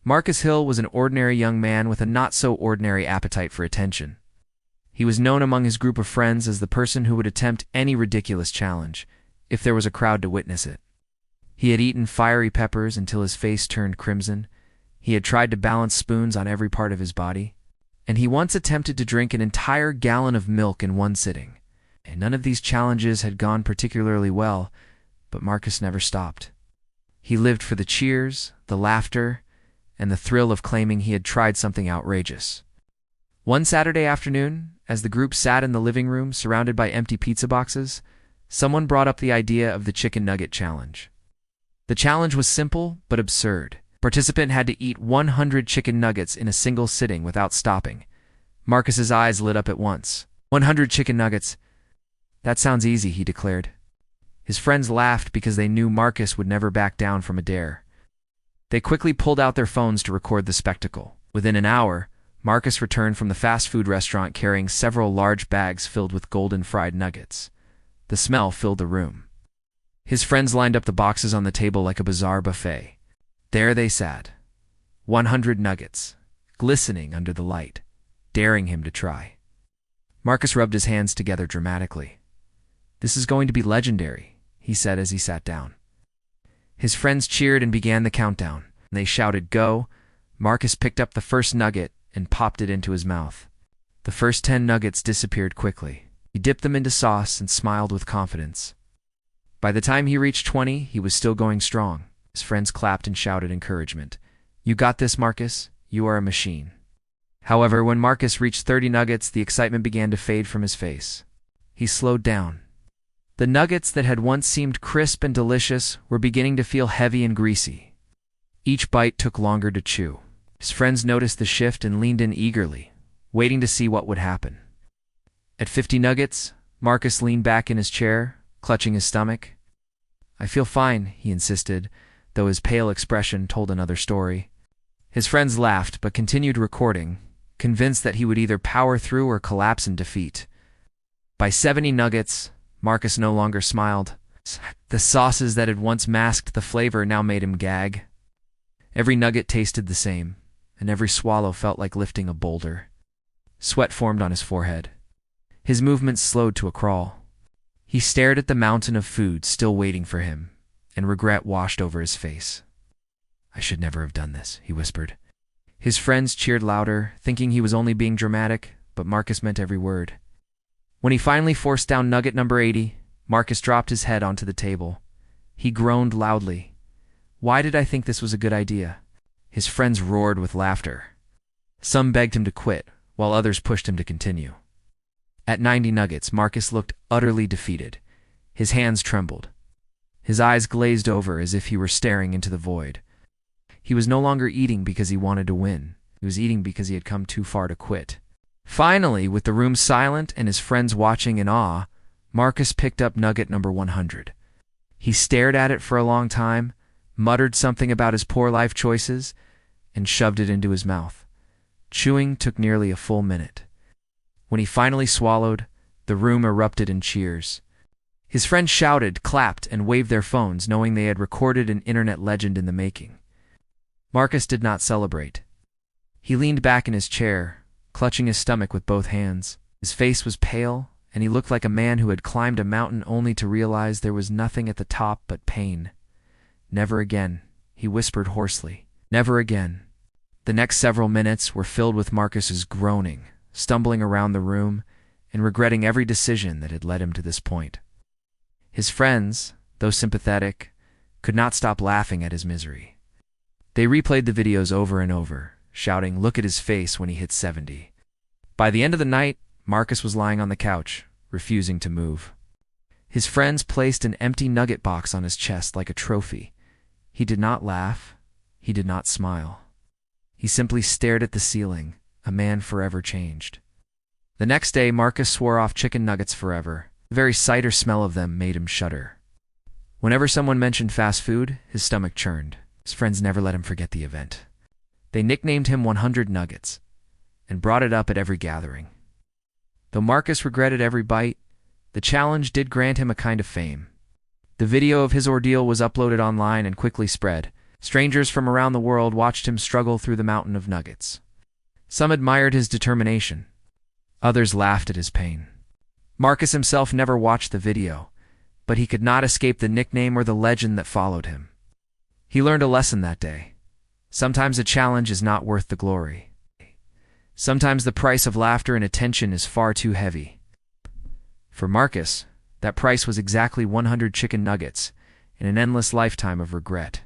Marcus Hill was an ordinary young man with a not-so-ordinary appetite for attention. He was known among his group of friends as the person who would attempt any ridiculous challenge, if there was a crowd to witness it. He had eaten fiery peppers until his face turned crimson. He had tried to balance spoons on every part of his body. And he once attempted to drink an entire gallon of milk in one sitting. And none of these challenges had gone particularly well, but Marcus never stopped. He lived for the cheers, the laughter, and the thrill of claiming he had tried something outrageous. One Saturday afternoon, as the group sat in the living room surrounded by empty pizza boxes, someone brought up the idea of the chicken nugget challenge. The challenge was simple but absurd. The participant had to eat 100 chicken nuggets in a single sitting without stopping. Marcus's eyes lit up at once. 100 chicken nuggets. That sounds easy, he declared. His friends laughed because they knew Marcus would never back down from a dare. They quickly pulled out their phones to record the spectacle. Within an hour, Marcus returned from the fast food restaurant carrying several large bags filled with golden fried nuggets. The smell filled the room. His friends lined up the boxes on the table like a bizarre buffet. There they sat, 100 nuggets, glistening under the light, daring him to try. Marcus rubbed his hands together dramatically. "This is going to be legendary," he said as he sat down. His friends cheered and began the countdown. They shouted, "Go!" Marcus picked up the first nugget and popped it into his mouth. The first 10 nuggets disappeared quickly. He dipped them into sauce and smiled with confidence. By the time he reached 20, he was still going strong. His friends clapped and shouted encouragement. "You got this, Marcus. You are a machine." However, when Marcus reached 30 nuggets, the excitement began to fade from his face. He slowed down. The nuggets that had once seemed crisp and delicious were beginning to feel heavy and greasy. Each bite took longer to chew. His friends noticed the shift and leaned in eagerly, waiting to see what would happen. At 50 nuggets, Marcus leaned back in his chair, clutching his stomach. "I feel fine," he insisted, though his pale expression told another story. His friends laughed but continued recording, convinced that he would either power through or collapse in defeat. By 70 nuggets, Marcus no longer smiled. The sauces that had once masked the flavor now made him gag. Every nugget tasted the same, and every swallow felt like lifting a boulder. Sweat formed on his forehead. His movements slowed to a crawl. He stared at the mountain of food still waiting for him, and regret washed over his face. "I should never have done this," he whispered. His friends cheered louder, thinking he was only being dramatic, but Marcus meant every word. When he finally forced down nugget number 80, Marcus dropped his head onto the table. He groaned loudly. "Why did I think this was a good idea?" His friends roared with laughter. Some begged him to quit, while others pushed him to continue. At 90 nuggets, Marcus looked utterly defeated. His hands trembled. His eyes glazed over as if he were staring into the void. He was no longer eating because he wanted to win. He was eating because he had come too far to quit. Finally, with the room silent and his friends watching in awe, Marcus picked up nugget number 100. He stared at it for a long time, muttered something about his poor life choices, and shoved it into his mouth. Chewing took nearly a full minute. When he finally swallowed, the room erupted in cheers. His friends shouted, clapped, and waved their phones, knowing they had recorded an internet legend in the making. Marcus did not celebrate. He leaned back in his chair, clutching his stomach with both hands. His face was pale, and he looked like a man who had climbed a mountain only to realize there was nothing at the top but pain. "Never again," he whispered hoarsely. "Never again." The next several minutes were filled with Marcus's groaning, stumbling around the room, and regretting every decision that had led him to this point. His friends, though sympathetic, could not stop laughing at his misery. They replayed the videos over and over, shouting, "Look at his face when he hit 70. By the end of the night, Marcus was lying on the couch, refusing to move. His friends placed an empty nugget box on his chest like a trophy. He did not laugh. He did not smile. He simply stared at the ceiling, a man forever changed. The next day, Marcus swore off chicken nuggets forever. The very sight or smell of them made him shudder. Whenever someone mentioned fast food, his stomach churned. His friends never let him forget the event. They nicknamed him 100 Nuggets and brought it up at every gathering. Though Marcus regretted every bite, the challenge did grant him a kind of fame. The video of his ordeal was uploaded online and quickly spread. Strangers from around the world watched him struggle through the mountain of nuggets. Some admired his determination. Others laughed at his pain. Marcus himself never watched the video, but he could not escape the nickname or the legend that followed him. He learned a lesson that day. Sometimes a challenge is not worth the glory. Sometimes the price of laughter and attention is far too heavy. For Marcus, that price was exactly 100 chicken nuggets and an endless lifetime of regret.